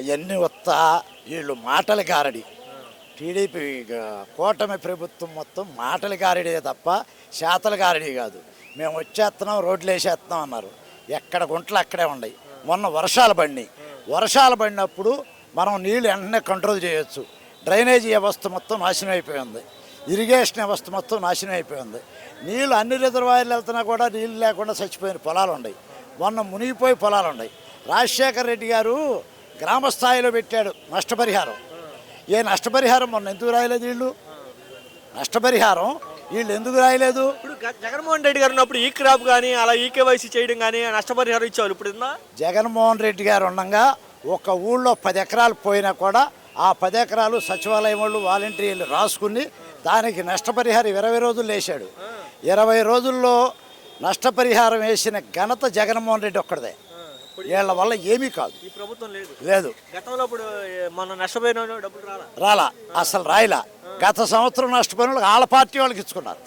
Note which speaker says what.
Speaker 1: అవన్నీ వస్తా వీళ్ళు మాటల గారడి. టీడీపీ కూటమి ప్రభుత్వం మొత్తం మాటల గారడే తప్ప శాతల గారడి కాదు. మేము వచ్చేస్తున్నాం, రోడ్లు వేసేస్తున్నాం అన్నారు. ఎక్కడ గుంటలు అక్కడే ఉన్నాయి. మొన్న వర్షాలు పడినప్పుడు మనం నీళ్ళు వెంటనే కంట్రోల్ చేయొచ్చు. డ్రైనేజీ వ్యవస్థ మొత్తం నాశనం అయిపోయింది. ఇరిగేషన్ వ్యవస్థ మొత్తం నాశనం అయిపోయింది. నీళ్ళు అన్ని రిజర్వాయర్లు వెళ్తున్నా కూడా నీళ్ళు లేకుండా చచ్చిపోయిన పొలాలు ఉన్నాయి. మొన్న మునిగిపోయి పొలాలు ఉన్నాయి. రాజశేఖర రెడ్డి గారు గ్రామ స్థాయిలో పెట్టాడు నష్టపరిహారం. ఏ నష్టపరిహారం మొన్న ఎందుకు రాయలేదు వీళ్ళు? నష్టపరిహారం వీళ్ళు ఎందుకు రాయలేదు?
Speaker 2: ఇప్పుడు జగన్మోహన్ రెడ్డి గారు ఉన్నప్పుడు ఈ క్రాప్ కానీ అలా ఈకేవైసీ చేయడం కానీ నష్టపరిహారం ఇచ్చేవాళ్ళు. ఇప్పుడు
Speaker 1: జగన్మోహన్ రెడ్డి గారు ఉండగా ఒక ఊళ్ళో 10 ఎకరాలు పోయినా కూడా ఆ 10 ఎకరాలు సచివాలయం వాళ్ళు వాలంటీర్లు రాసుకుని దానికి నష్టపరిహారం 20 రోజులు వేశాడు. 20 రోజుల్లో నష్టపరిహారం వేసిన ఘనత జగన్మోహన్ రెడ్డి ఒక్కడిదే. వీళ్ళ వల్ల ఏమీ కాదు.
Speaker 2: ఈ ప్రభుత్వం
Speaker 1: లేదు.
Speaker 2: గతంలో ఇప్పుడు మన నష్టపోయిన డబ్బులు
Speaker 1: రాలా, అసలు రాయలా. గత సంవత్సరం నష్టపోయిన వాళ్ళకి వాళ్ళ పార్టీ వాళ్ళకి ఇచ్చుకున్నారు.